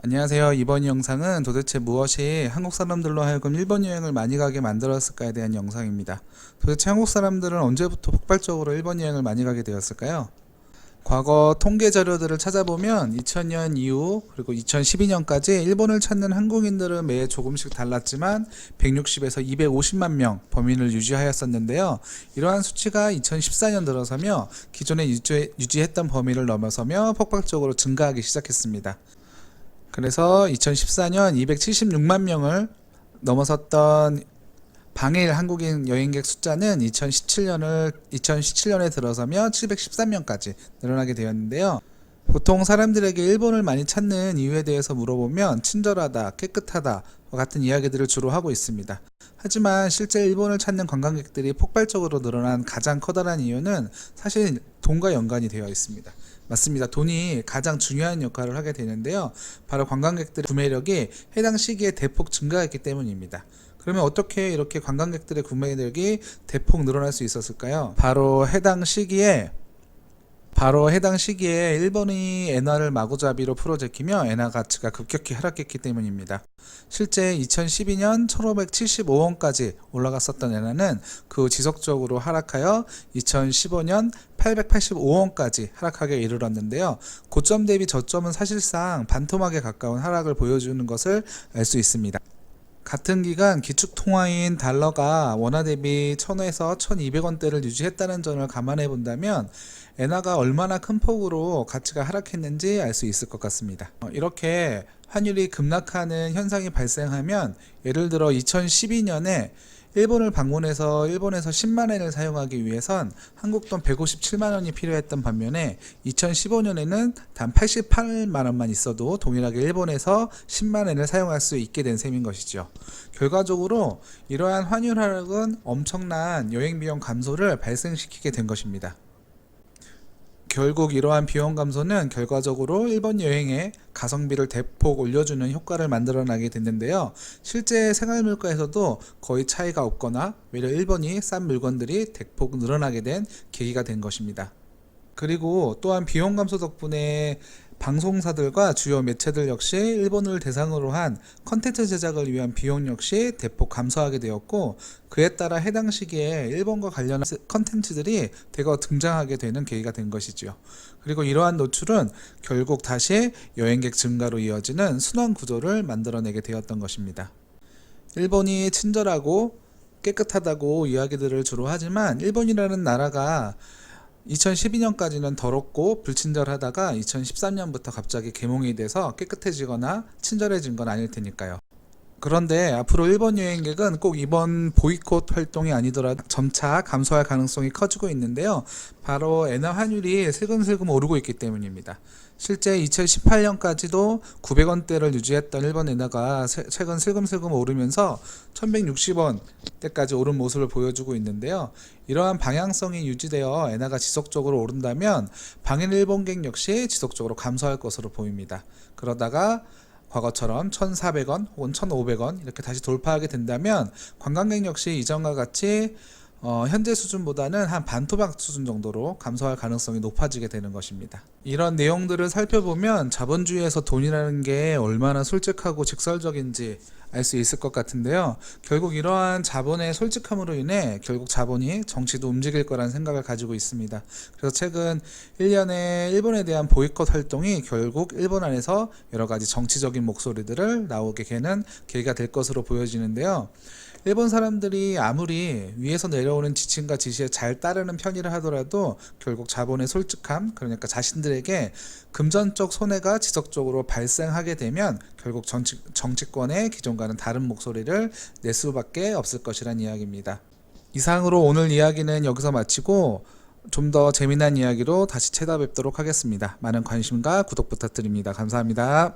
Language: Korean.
안녕하세요. 이번 영상은 도대체 무엇이 한국 사람들로 하여금 일본 여행을 많이 가게 만들었을까에 대한 영상입니다. 도대체 한국 사람들은 언제부터 폭발적으로 일본 여행을 많이 가게 되었을까요? 과거 통계 자료들을 찾아보면 2000년 이후 그리고 2012년까지 일본을 찾는 한국인들은 매 조금씩 달랐지만 160에서 250만 명 범위를 유지하였었는데요. 이러한 수치가 2014년 들어서며 기존에 유지했던 범위를 넘어서며 폭발적으로 증가하기 시작했습니다. 그래서 2014년 276만 명을 넘어섰던 방일 한국인 여행객 숫자는 2017년에 들어서며 713명까지 늘어나게 되었는데요. 보통 사람들에게 일본을 많이 찾는 이유에 대해서 물어보면 친절하다, 깨끗하다 같은 이야기들을 주로 하고 있습니다. 하지만 실제 일본을 찾는 관광객들이 폭발적으로 늘어난 가장 커다란 이유는 사실 돈과 연관이 되어 있습니다. 맞습니다. 돈이 가장 중요한 역할을 하게 되는데요. 바로 관광객들의 구매력이 해당 시기에 대폭 증가했기 때문입니다. 그러면 어떻게 이렇게 관광객들의 구매력이 대폭 늘어날 수 있었을까요? 바로 해당 시기에 일본이 엔화를 마구잡이로 풀어제끼며 엔화 가치가 급격히 하락했기 때문입니다. 실제 2012년 1575원까지 올라갔었던 엔화는 그 후 지속적으로 하락하여 2015년 885원까지 하락하게 이르렀는데요. 고점 대비 저점은 사실상 반토막에 가까운 하락을 보여주는 것을 알 수 있습니다. 같은 기간 기축통화인 달러가 원화 대비 1000에서 1200원대를 유지했다는 점을 감안해 본다면 엔화가 얼마나 큰 폭으로 가치가 하락했는지 알 수 있을 것 같습니다. 이렇게 환율이 급락하는 현상이 발생하면 예를 들어 2012년에 일본을 방문해서 일본에서 10만엔을 사용하기 위해선 한국돈 157만원이 필요했던 반면에 2015년에는 단 88만원만 있어도 동일하게 일본에서 10만엔을 사용할 수 있게 된 셈인 것이죠. 결과적으로 이러한 환율 하락은 엄청난 여행비용 감소를 발생시키게 된 것입니다. 결국 이러한 비용 감소는 결과적으로 일본 여행의 가성비를 대폭 올려주는 효과를 만들어나게 됐는데요. 실제 생활물가에서도 거의 차이가 없거나 오히려 일본이 싼 물건들이 대폭 늘어나게 된 계기가 된 것입니다. 그리고 또한 비용 감소 덕분에 방송사들과 주요 매체들 역시 일본을 대상으로 한 컨텐츠 제작을 위한 비용 역시 대폭 감소하게 되었고, 그에 따라 해당 시기에 일본과 관련한 컨텐츠들이 대거 등장하게 되는 계기가 된 것이죠. 그리고 이러한 노출은 결국 다시 여행객 증가로 이어지는 순환 구조를 만들어내게 되었던 것입니다. 일본이 친절하고 깨끗하다고 이야기들을 주로 하지만 일본이라는 나라가 2012년까지는 더럽고 불친절하다가 2013년부터 갑자기 개몽이 돼서 깨끗해지거나 친절해진 건 아닐 테니까요. 그런데 앞으로 일본 여행객은 꼭 이번 보이콧 활동이 아니더라도 점차 감소할 가능성이 커지고 있는데요. 바로 엔화 환율이 슬금슬금 오르고 있기 때문입니다. 실제 2018년까지도 900원대를 유지했던 일본 엔화가 최근 슬금슬금 오르면서 1160원대까지 오른 모습을 보여주고 있는데요. 이러한 방향성이 유지되어 엔화가 지속적으로 오른다면 방일 일본객 역시 지속적으로 감소할 것으로 보입니다. 그러다가 과거처럼 1,400원 혹은 1,500원 이렇게 다시 돌파하게 된다면 관광객 역시 이전과 같이 현재 수준보다는 한 반토막 수준 정도로 감소할 가능성이 높아지게 되는 것입니다. 이런 내용들을 살펴보면 자본주의에서 돈이라는 게 얼마나 솔직하고 직설적인지 알 수 있을 것 같은데요. 결국 이러한 자본의 솔직함으로 인해 결국 자본이 정치도 움직일 거라는 생각을 가지고 있습니다. 그래서 최근 1년의 일본에 대한 보이콧 활동이 결국 일본 안에서 여러 가지 정치적인 목소리들을 나오게 되는 계기가 될 것으로 보여지는데요. 일본 사람들이 아무리 위에서 내려오는 지침과 지시에 잘 따르는 편이라 하더라도 결국 자본의 솔직함, 그러니까 자신들에게 금전적 손해가 지속적으로 발생하게 되면 결국 정치권의 기존과는 다른 목소리를 낼 수밖에 없을 것이란 이야기입니다. 이상으로 오늘 이야기는 여기서 마치고 좀 더 재미난 이야기로 다시 찾아뵙도록 하겠습니다. 많은 관심과 구독 부탁드립니다. 감사합니다.